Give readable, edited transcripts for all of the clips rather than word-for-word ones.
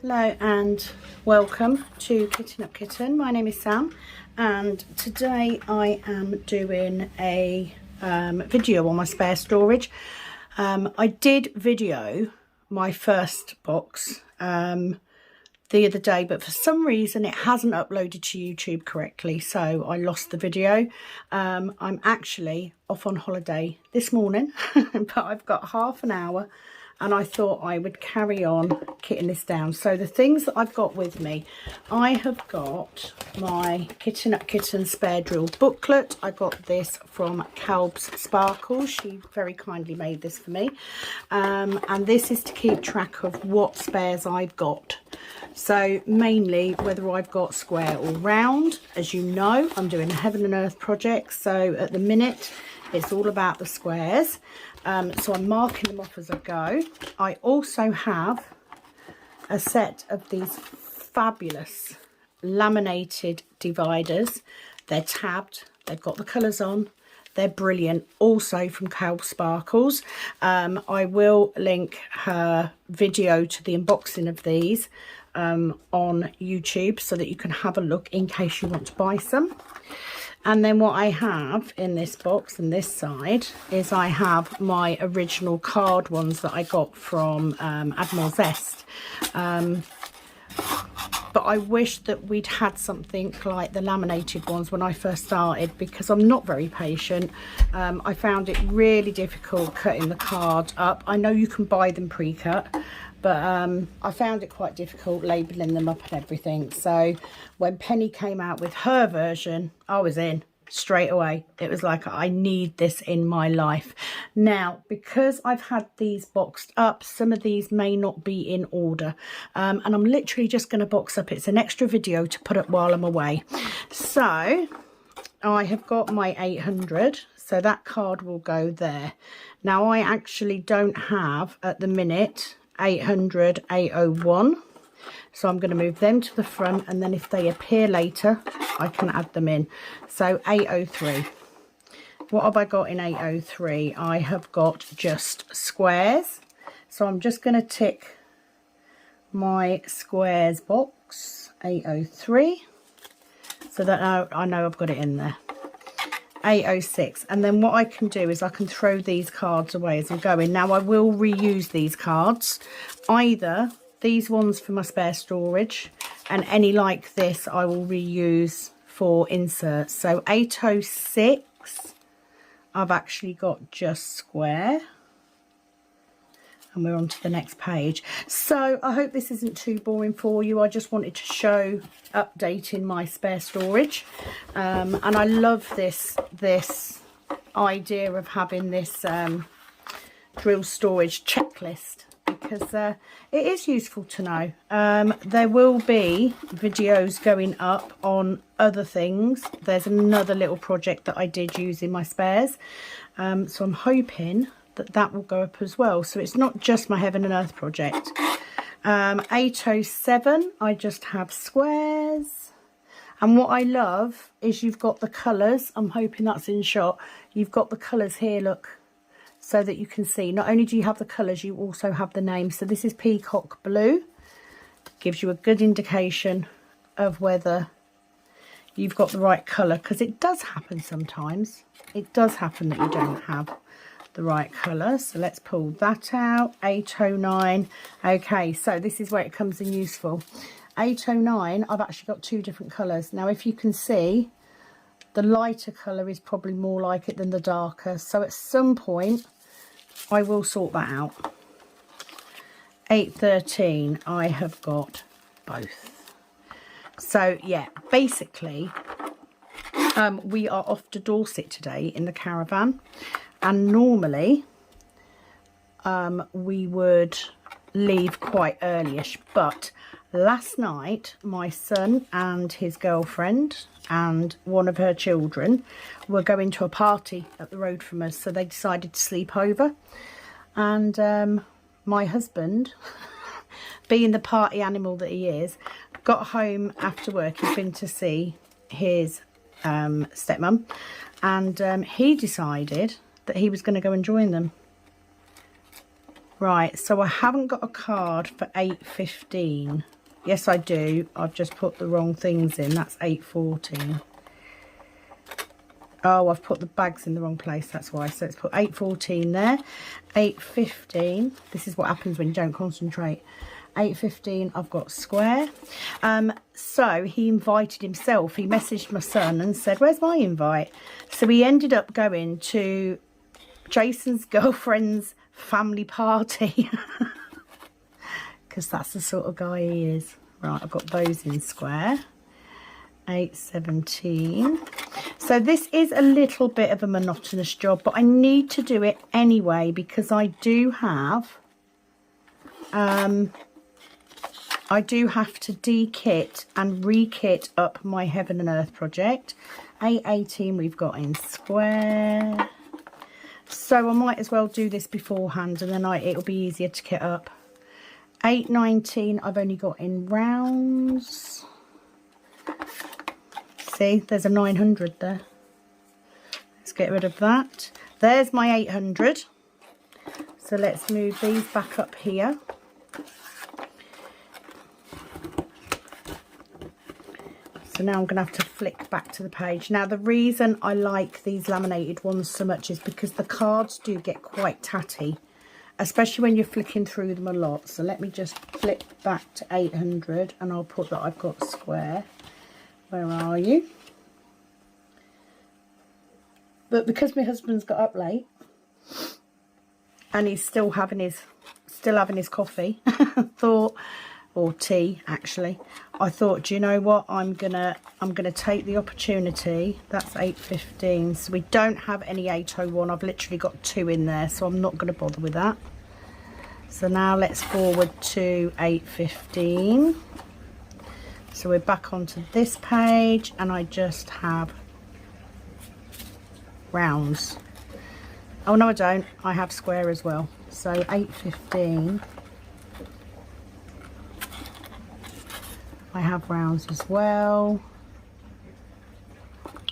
Hello and welcome to Kitten Up Kitten. My name is Sam and today I am doing a video on my spare storage. I did video my first box the other day, but for some reason it hasn't uploaded to YouTube correctly, so I lost the video. I'm actually off on holiday this morning but I've got half an hour and I thought I would carry on kitting this down. So the things that I've got with me, I have got my Kitten Up Kitten spare drill booklet. I got this from Calb's Sparkles. She very kindly made this for me. And this is to keep track of what spares I've got. So mainly whether I've got square or round. As you know, I'm doing a Heaven and Earth project. So at the minute, it's all about the squares. So I'm marking them off as I go. I also have a set of these fabulous laminated dividers. They're tabbed, they've got the colours on, they're brilliant, also from Calb Sparkles. I will link her video to the unboxing of these on YouTube so that you can have a look in case you want to buy some. And then what I have in this box and this side is I have my original card ones that I got from Admiral Zest. But I wish that we'd had something like the laminated ones when I first started, because I'm not very patient. I found it really difficult cutting the card up. I know you can buy them pre-cut, but I found it quite difficult labelling them up and everything. So when Penny came out with her version, I was in straight away. It was like, I need this in my life. Now, because I've had these boxed up, some of these may not be in order. And I'm literally just going to box up. It's an extra video to put up while I'm away. So I have got my 800. So that card will go there. Now, I actually don't have at the minute 800, 801. So I'm going to move them to the front, and then if they appear later, I can add them in. So 803. What have I got in 803? I have got just squares. So I'm just going to tick my squares box, 803, so that I know I've got it in there. 806, and then what I can do is I can throw these cards away as I'm going. Now I will reuse these cards, either these ones for my spare storage, and any like this I will reuse for inserts. So 806, I've actually got just square, and we're on to the next page. So I hope this isn't too boring for you. I just wanted to show updating my spare storage, and I love this idea of having this drill storage checklist, because it is useful to know. There will be videos going up on other things. There's another little project that I did using my spares, so I'm hoping that will go up as well. So it's not just my Heaven and Earth project. 807, I just have squares. And what I love is you've got the colours. I'm hoping that's in shot. You've got the colours here, look, so that you can see. Not only do you have the colours, you also have the name. So this is Peacock Blue. Gives you a good indication of whether you've got the right colour, because it does happen sometimes. It does happen that you don't have the right colour. So let's pull that out. 809. Okay, so this is where it comes in useful. 809, I've actually got two different colours. Now if you can see, the lighter colour is probably more like it than the darker, so at some point I will sort that out. 813, I have got both. So yeah, basically we are off to Dorset today in the caravan, and normally we would leave quite early-ish, but last night my son and his girlfriend and one of her children were going to a party up the road from us, so they decided to sleep over. And my husband, being the party animal that he is, got home after work. He'd been to see his stepmum, and he decided that he was going to go and join them. Right, so I haven't got a card for 8.15. Yes, I do. I've just put the wrong things in. That's 8.14. Oh, I've put the bags in the wrong place. That's why. So let's put 8.14 there. 8.15. This is what happens when you don't concentrate. 8.15, I've got square. So he invited himself. He messaged my son and said, where's my invite? So he ended up going to Jason's girlfriend's family party. Because that's the sort of guy he is. Right, I've got those in square. 8.17. So this is a little bit of a monotonous job, but I need to do it anyway because I do have to de-kit and re-kit up my Heaven and Earth project. 8.18 we've got in square. So I might as well do this beforehand and then it'll be easier to kit up. 8.19 I've only got in rounds. See, there's a 900 there. Let's get rid of that. There's my 800. So let's move these back up here. So now I'm going to have to flick back to the page. Now the reason I like these laminated ones so much is because the cards do get quite tatty, especially when you're flicking through them a lot. So let me just flip back to 800 and I'll put that I've got square. Where are you? But because my husband's got up late and he's still having his coffee, thought, or tea actually, I thought, do you know what, I'm gonna take the opportunity. That's 8.15, so we don't have any 8.01. I've literally got 2 in there, so I'm not going to bother with that. So now let's forward to 8.15. So we're back onto this page and I just have rounds. Oh no, I don't. I have square as well. So 8.15. I have rounds as well.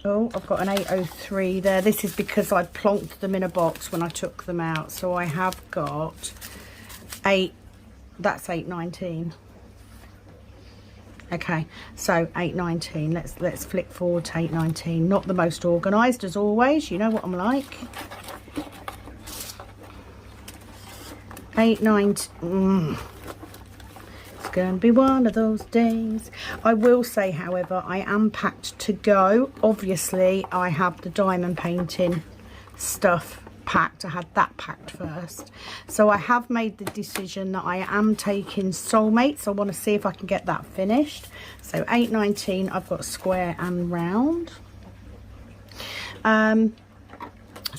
Oh, I've got an 8.03 there. This is because I plonked them in a box when I took them out. So I have got 8. That's 8.19. Okay, so 8.19. Let's flick forward to 8.19. Not the most organised as always. You know what I'm like. 8.19. It's going to be one of those days. I will say, however, I am packed to go. Obviously, I have the diamond painting stuff packed. I had that packed first. So I have made the decision that I am taking Soulmates. I want to see if I can get that finished. So 8.19, I've got square and round. So I'm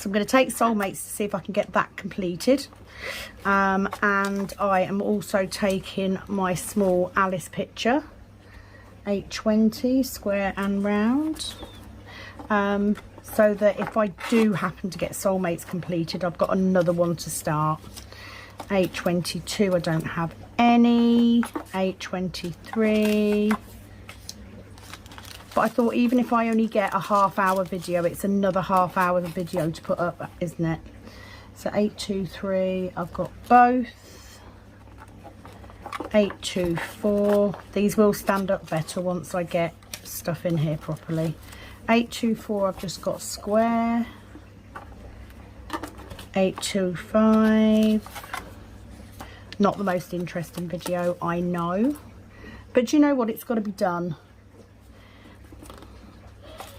going to take Soulmates to see if I can get that completed. And I am also taking my small Alice picture. 8.20, square and round. So that if I do happen to get Soulmates completed, I've got another one to start. 8.22, I don't have any. 8.23. But I thought even if I only get a half-hour video, it's another half-hour video to put up, isn't it? So 8.23, I've got both. 8.24. These will stand up better once I get stuff in here properly. 8.24, I've just got square. 8.25. Not the most interesting video, I know. But you know what? It's got to be done.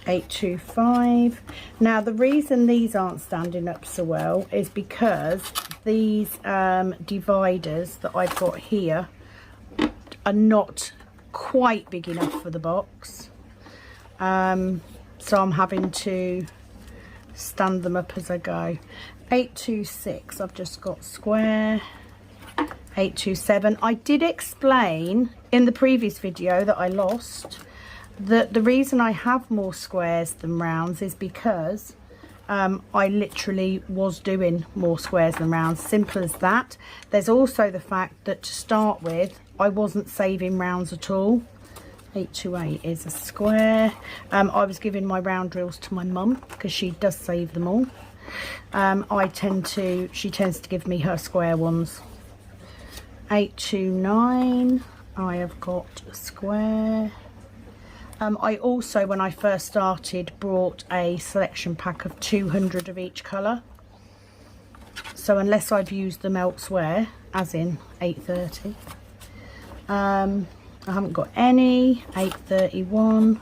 8.25. Now, the reason these aren't standing up so well is because these dividers that I've got here are not quite big enough for the box. So I'm having to stand them up as I go. 8.26, I've just got square. 8.27. I did explain in the previous video that I lost that the reason I have more squares than rounds is because I literally was doing more squares than rounds. Simple as that. There's also the fact that to start with, I wasn't saving rounds at all. 8.28 is a square. I was giving my round drills to my mum because she does save them all. She tends to give me her square ones. 829, I have got a square. I also, when I first started, brought a selection pack of 200 of each colour. So unless I've used them elsewhere, as in 830, I haven't got any. 831.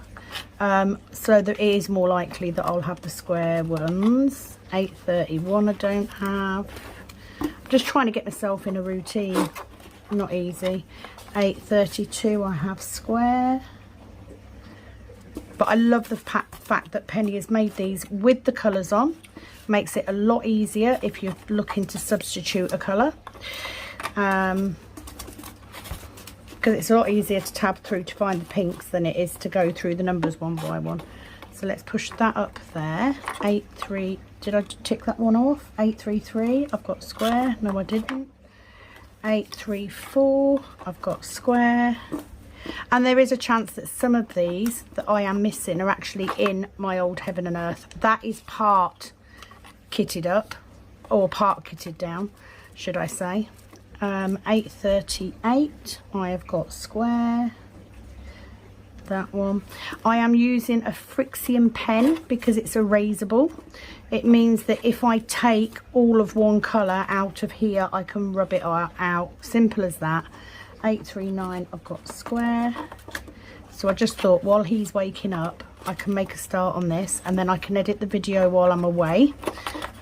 So there is more likely that I'll have the square ones. 831 I don't have. I'm just trying to get myself in a routine. Not easy. 832 I have square. But I love the fact that Penny has made these with the colours on. Makes it a lot easier if you're looking to substitute a colour. Because it's a lot easier to tab through to find the pinks than it is to go through the numbers one by one. So let's push that up there. 83, did I tick that one off? 833, I've got square. No, I didn't. 834, I've got square. And there is a chance that some of these that I am missing are actually in my old Heaven and Earth. That is part kitted up, or part kitted down, should I say. 838, I have got square. That one. I am using a Frixion pen because it's erasable. It means that if I take all of one colour out of here, I can rub it out. Simple as that. 839, I've got square. So I just thought while he's waking up, I can make a start on this, and then I can edit the video while I'm away,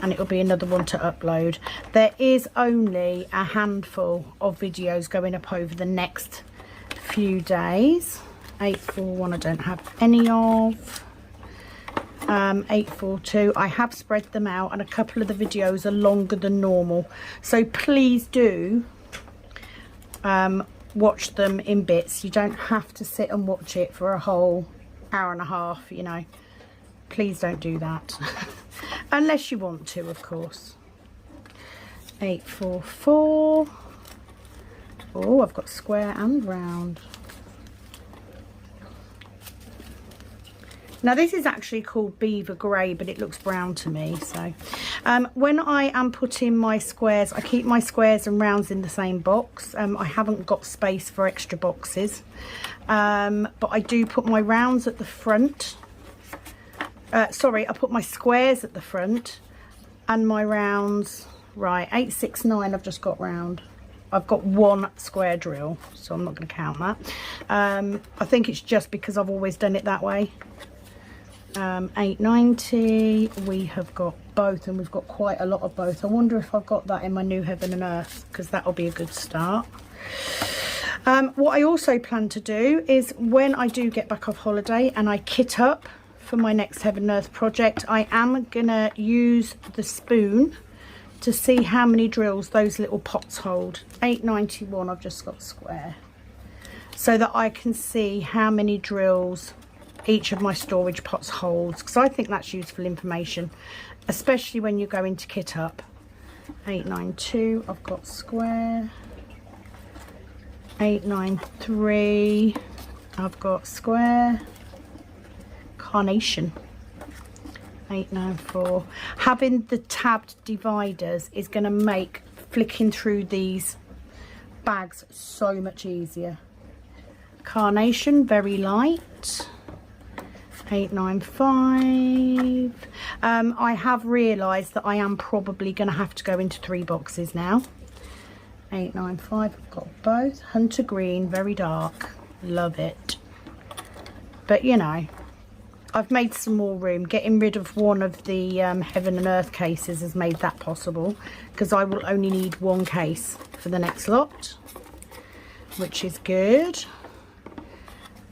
and it'll be another one to upload. There is only a handful of videos going up over the next few days. 841 I don't have any of. 842 I have spread them out, and a couple of the videos are longer than normal, so please do watch them in bits. You don't have to sit and watch it for a whole hour and a half, you know. Please don't do that. Unless you want to, of course. 844. Oh, I've got square and round. Now this is actually called Beaver Grey, but it looks brown to me. So when I am putting my squares, I keep my squares and rounds in the same box. I haven't got space for extra boxes, but I do put my rounds at the front. Sorry, I put my squares at the front and my rounds. Right, 869 I've just got round. I've got one square drill, so I'm not going to count that. I think it's just because I've always done it that way. 890 we have got both, and we've got quite a lot of both. I wonder if I've got that in my new Heaven and Earth, because that'll be a good start. What I also plan to do is when I do get back off holiday and I kit up for my next Heaven and Earth project, I am gonna use the spoon to see how many drills those little pots hold. 891 I've just got square, so that I can see how many drills each of my storage pots holds, because I think that's useful information, especially when you're going to kit up. 892 I've got square. 893 I've got square. Carnation. 894. Having the tabbed dividers is going to make flicking through these bags so much easier. Carnation, very light. 895. I have realised that I am probably going to have to go into 3 boxes now. 895, I've got both. Hunter green, very dark, love it. But you know, I've made some more room. Getting rid of one of the Heaven and Earth cases has made that possible, because I will only need 1 case for the next lot, which is good.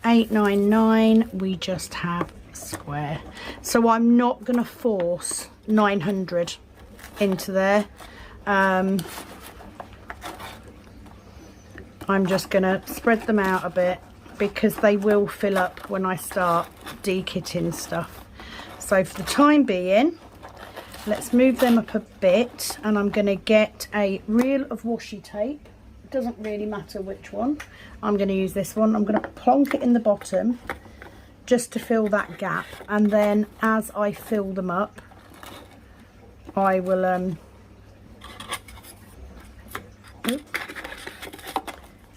899 we just have square, so I'm not going to force 900 into there. I'm just going to spread them out a bit, because they will fill up when I start de-kitting stuff. So for the time being, let's move them up a bit, and I'm going to get a reel of washi tape. It doesn't really matter which one. I'm going to use this one. I'm going to plonk it in the bottom just to fill that gap, and then as I fill them up, I will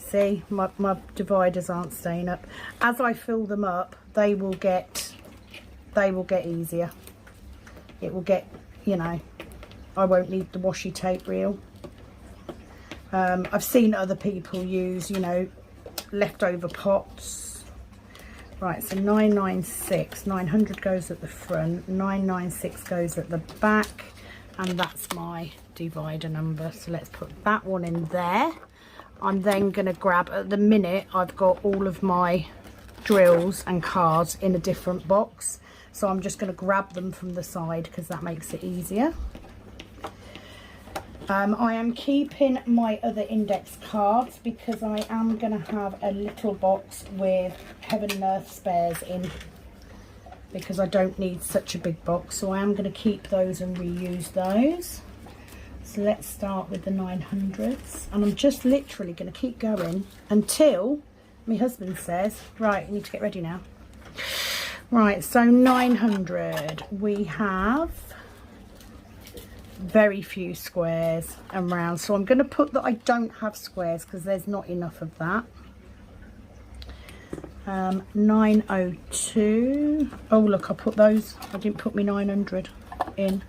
See, my dividers aren't staying up. As I fill them up, they will get easier. It will get, you know, I won't need the washi tape reel. I've seen other people use, you know, leftover pots. Right, so 996, 900 goes at the front, 996 goes at the back, and that's my divider number. So let's put that one in there. I'm then going to grab, at the minute I've got all of my drills and cards in a different box, so I'm just going to grab them from the side because that makes it easier. I am keeping my other index cards because I am going to have a little box with Heaven and Earth spares in, because I don't need such a big box, so I am going to keep those and reuse those. So let's start with the 900s, and I'm just literally going to keep going until my husband says, right, you need to get ready now. Right, so 900, we have very few squares and rounds, so I'm going to put that I don't have squares because there's not enough of that. 902, oh look, I put those, I didn't put my 900 in.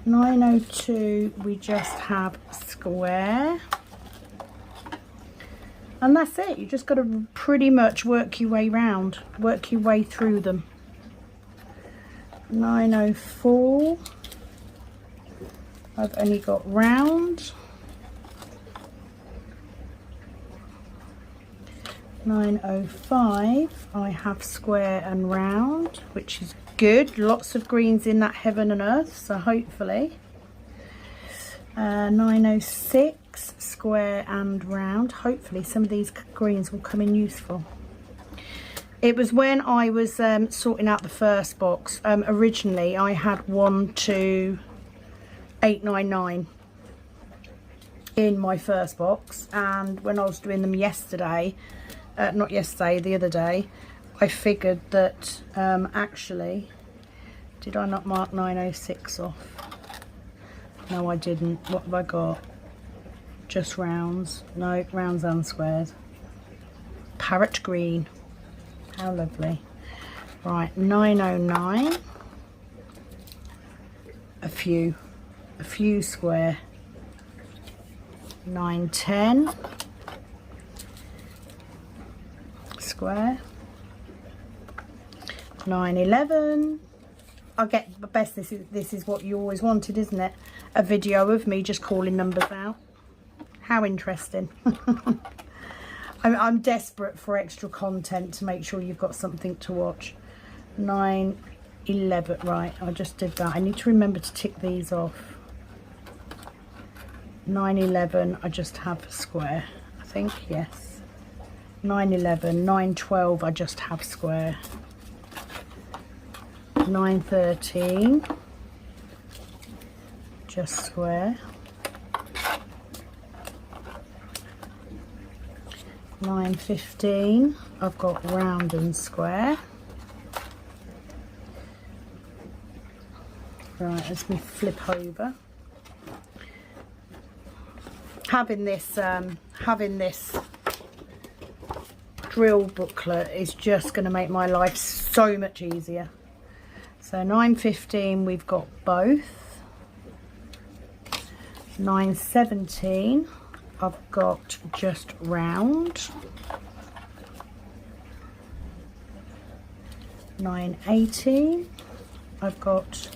902, we just have square, and that's it. You just got to pretty much work your way round, work your way through them. 904, I've only got round. 905, I have square and round, which is good. Lots of greens in that Heaven and Earth, so hopefully. 906, square and round. Hopefully some of these greens will come in useful. It was when I was sorting out the first box. Originally I had 1 to 899 in my first box, and when I was doing them yesterday, not yesterday, the other day, I figured that actually, did I not mark 906 off? No, I didn't. What have I got? Just rounds. No, rounds and squares. Parrot green. How lovely. Right, 909. A few square. 910. Square. 911. I get the best. This is what you always wanted, isn't it? A video of me just calling numbers out. How interesting. I'm desperate for extra content to make sure you've got something to watch. 911. Right, I just did that. I need to remember to tick these off. 911, I just have square, I think, yes. 911, 912, I just have square. 913, just square. 915, I've got round and square. Right, as we flip over. Having this drill booklet is just going to make my life so much easier. So 915, we've got both. 917, I've got just round. 918, I've got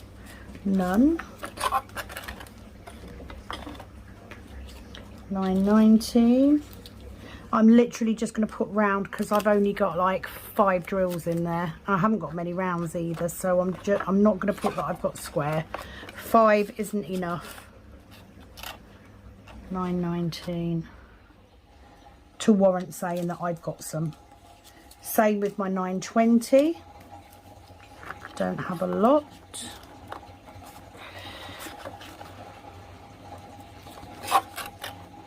none. 919, I'm literally just going to put round because I've only got like 5 drills in there. I haven't got many rounds either, so I'm not going to put that I've got square. 5 isn't enough. 919 to warrant saying that I've got some. Same with my 920. Don't have a lot.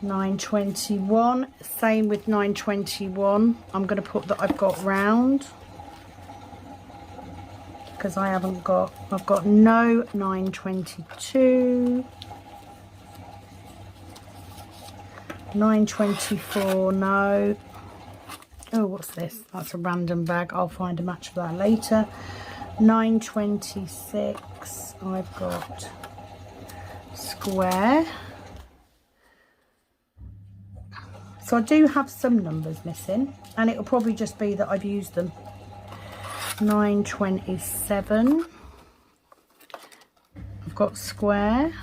921, same with 921. I'm going to put that I've got round because I've got no 922. 924, no. Oh, what's this? That's a random bag. I'll find a match for that later. 926, I've got square. So I do have some numbers missing, and it'll probably just be that I've used them. 927, I've got square.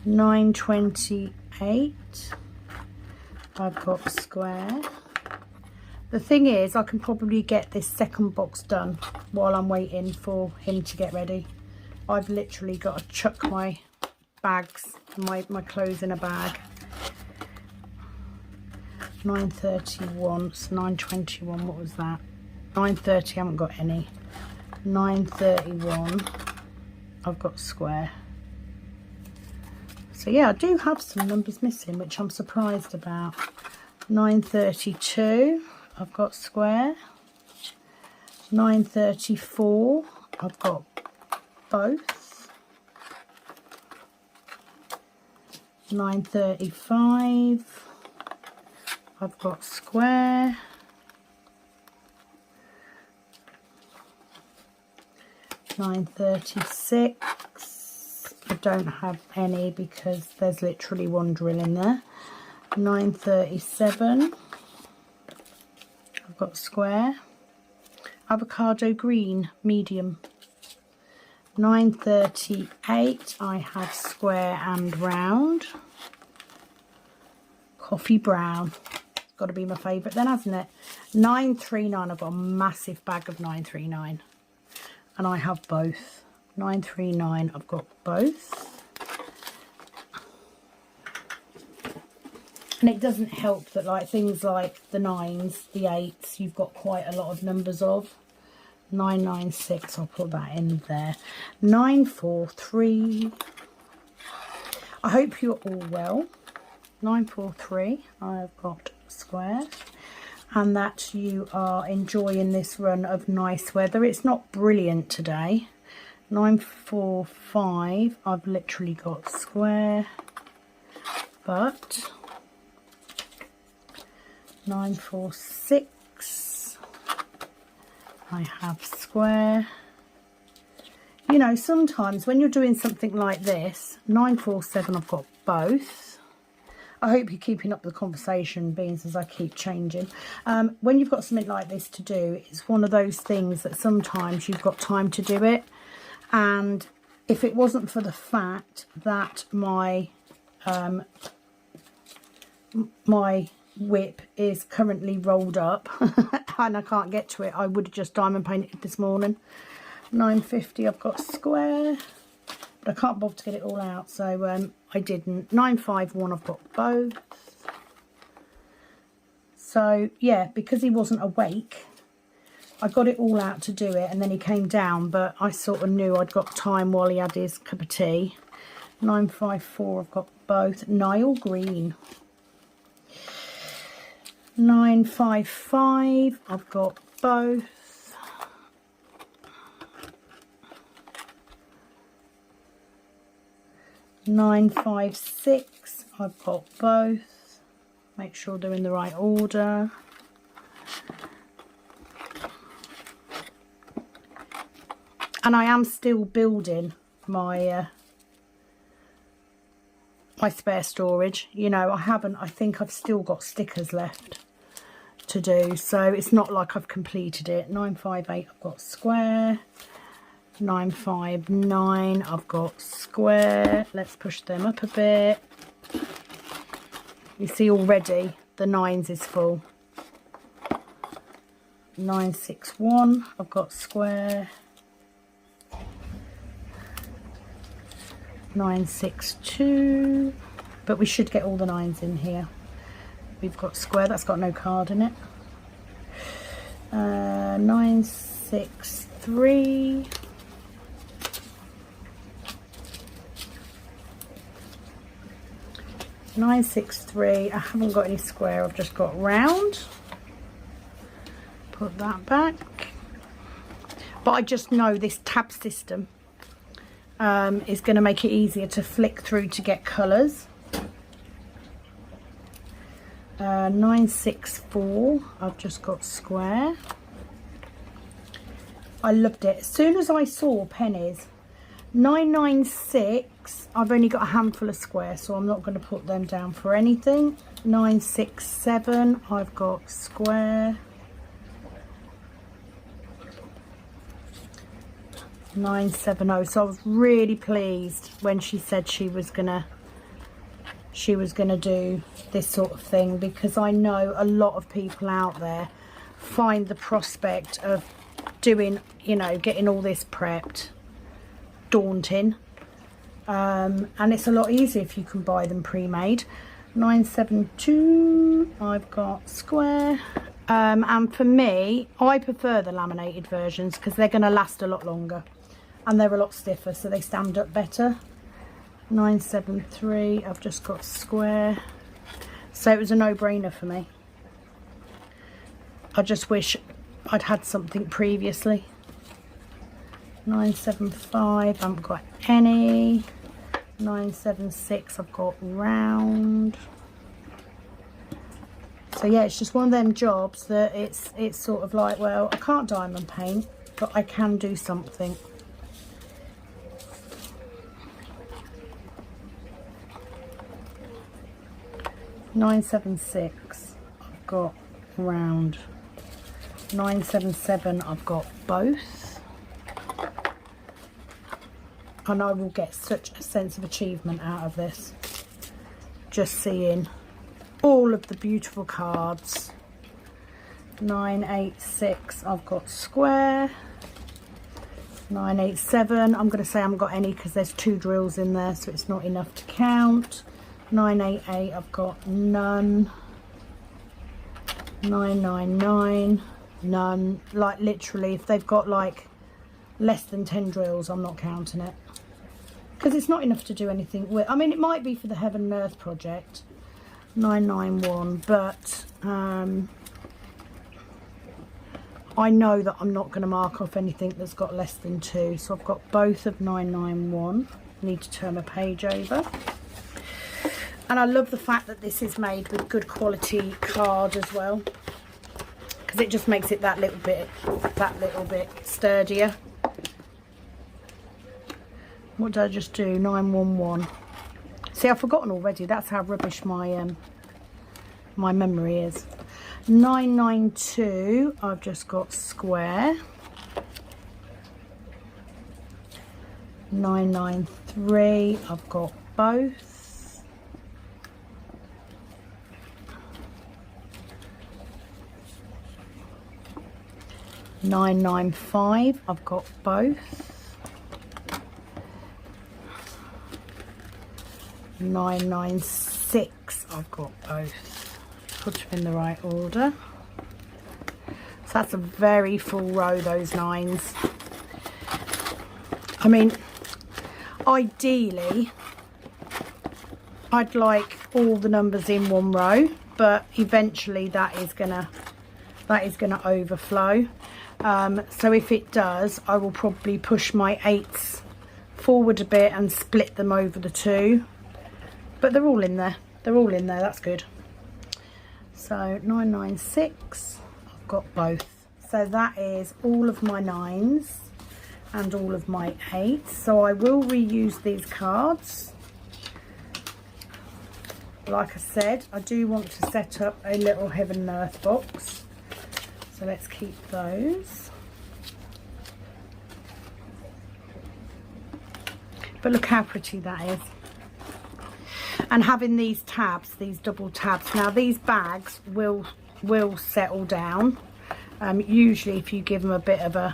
928, I've got square. The thing is, I can probably get this second box done while I'm waiting for him to get ready. I've literally got to chuck my bags, my clothes in a bag. 931, so 921, what was that? 930, I haven't got any. 931, I've got square. So yeah, I do have some numbers missing, which I'm surprised about. 932, I've got square. 934, I've got both. 935, I've got square. 936, I don't have any because there's literally one drill in there. 937, I've got square. Avocado green, medium. 938, I have square and round. Coffee brown, got to be my favourite then, hasn't it? 939, I've got a massive bag of 939, and I have both. 939, I've got both. And it doesn't help that like things like the 9s, the 8s, you've got quite a lot of numbers of. 996, I'll put that in there. 943, I hope you're all well. 943, I've got square, and that you are enjoying this run of nice weather. It's not brilliant today. 945, I've literally got square, but 946, I have square. You know, sometimes when you're doing something like this, 947, I've got both. I hope you're keeping up the conversation, being as I keep changing. When you've got something like this to do, it's one of those things that sometimes you've got time to do it. And if it wasn't for the fact that my whip is currently rolled up and I can't get to it, I would have just diamond painted this morning. 950, I've got square, but I can't bother to get it all out, so I didn't. 951, I've got both. So yeah, because he wasn't awake, I got it all out to do it, and then he came down, but I sort of knew I'd got time while he had his cup of tea. 954, I've got both. Nile green. 955, I've got both. 956, I've got both. Make sure they're in the right order. And I am still building my my spare storage. You know, I think I've still got stickers left to do, so it's not like I've completed it. 958, I've got square. 959, I've got square. Let's push them up a bit. You see already the 9s is full. 961, I've got square. 962, but we should get all the 9s in here. We've got square, that's got no card in it. 963. 963, I haven't got any square, I've just got round. Put that back. But I just know this tab system, is going to make it easier to flick through to get colours. 964, I've just got square. I loved it. As soon as I saw pennies, 996, I've only got a handful of squares, so I'm not going to put them down for anything. 967, I've got square. 970, so I was really pleased when she said she was gonna do this sort of thing, because I know a lot of people out there find the prospect of doing, you know, getting all this prepped daunting, and it's a lot easier if you can buy them pre-made. 972, I've got square. And for me, I prefer the laminated versions because they're going to last a lot longer and they're a lot stiffer, so they stand up better. 973, I've just got square. So it was a no-brainer for me. I just wish I'd had something previously. 975, I haven't got any. 976, I've got round. So yeah, it's just one of them jobs that it's sort of like, well, I can't diamond paint, but I can do something. .976, I've got round. 977, I've got both. And I will get such a sense of achievement out of this, just seeing all of the beautiful cards. 986, I've got square. 987, I'm going to say I haven't got any because there's 2 drills in there, so it's not enough to count. 988, I've got none. 999, none. Like literally, if they've got like less than 10 drills, I'm not counting it, because it's not enough to do anything with. I mean, it might be for the Heaven and Earth project. 991, but I know that I'm not going to mark off anything that's got less than 2, so I've got both of 991. Need to turn my page over. And I love the fact that this is made with good quality card as well, because it just makes it that little bit sturdier. What did I just do? 911. See, I've forgotten already. That's how rubbish my my memory is. 992, I've just got square. 993, I've got both. 995, I've got both. 996, I've got both. Put them in the right order. So that's a very full row, those 9s. I mean, ideally, I'd like all the numbers in one row, but eventually that is gonna overflow. So if it does, I will probably push my 8s forward a bit and split them over the 2. But they're all in there. They're all in there. That's good. So 996, I've got both. So that is all of my 9s and all of my 8s. So I will reuse these cards. Like I said, I do want to set up a little Heaven and Earth box. So let's keep those. But look how pretty that is. And having these tabs, these double tabs. Now these bags will settle down. Usually if you give them a bit of a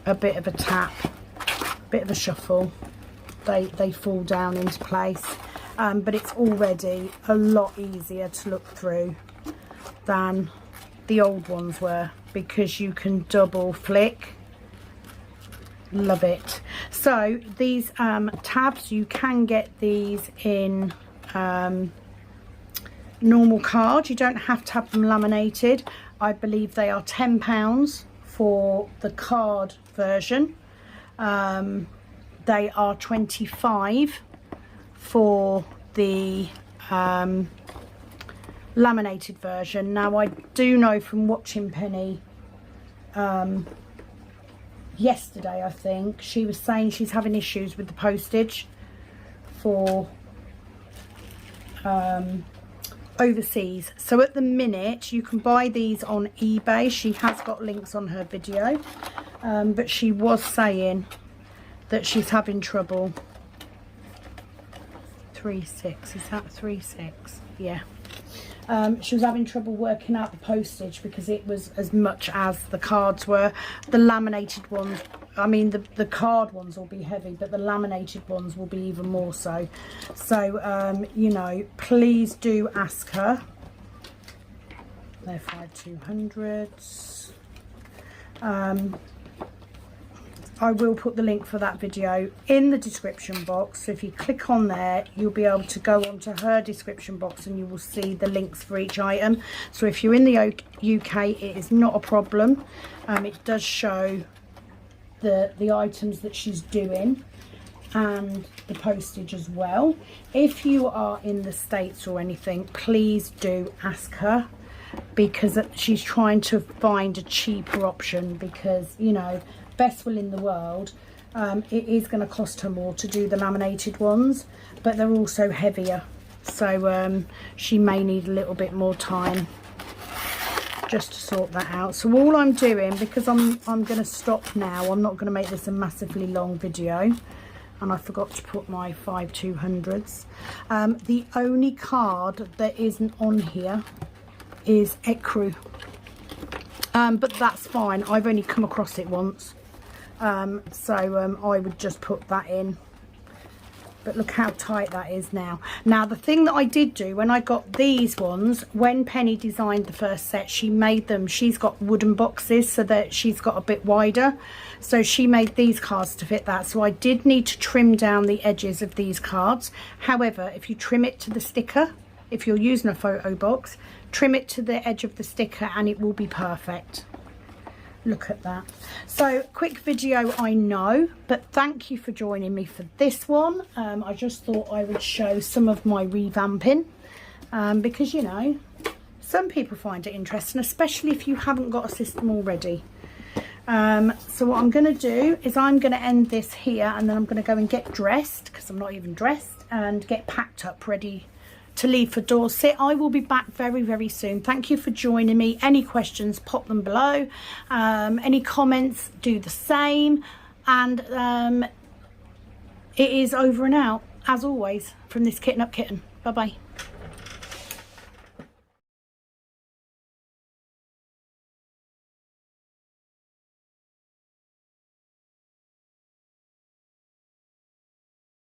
tap, a bit of a shuffle, they fall down into place. But it's already a lot easier to look through than the old ones were, because you can double flick. Love it. So these tabs, you can get these in normal card. You don't have to have them laminated. I believe they are £10 for the card version, they are 25 for the laminated version. Now I do know from watching Penny yesterday, I think she was saying she's having issues with the postage for overseas. So at the minute you can buy these on eBay. She has got links on her video, but she was saying that she's having trouble. 3.6, is that 3.6? Yeah. She was having trouble working out the postage because it was as much as the cards were. The laminated ones, I mean the card ones will be heavy, but the laminated ones will be even more so. So you know, please do ask her. They're 5/200s. I will put the link for that video in the description box. So if you click on there, you'll be able to go onto her description box and you will see the links for each item. So if you're in the UK, it is not a problem. It does show the items that she's doing and the postage as well. If you are in the States or anything, please do ask her, because she's trying to find a cheaper option, because, you know, best will in the world, it is going to cost her more to do the laminated ones, but they're also heavier, so she may need a little bit more time just to sort that out. So all I'm doing, because I'm going to stop now, I'm not going to make this a massively long video, and I forgot to put my 5/200s. The only card that isn't on here is Ecru, but that's fine. I've only come across it once. So I would just put that in, but look how tight that is now. Now the thing that I did do when I got these ones, when Penny designed the first set, she made them, she's got wooden boxes so that she's got a bit wider, so she made these cards to fit that. So I did need to trim down the edges of these cards. However, if you trim it to the sticker, if you're using a photo box, trim it to the edge of the sticker and it will be perfect. Look at that. So quick video, I know, but thank you for joining me for this one. I just thought I would show some of my revamping, because, you know, some people find it interesting, especially if you haven't got a system already. So what I'm going to do is I'm going to end this here, and then I'm going to go and get dressed, because I'm not even dressed, and get packed up ready to leave for Dorset. I will be back very, very soon. Thank you for joining me. Any questions, pop them below. Any comments, do the same. And it is over and out, as always, from this Kitten Up Kitten. Bye bye.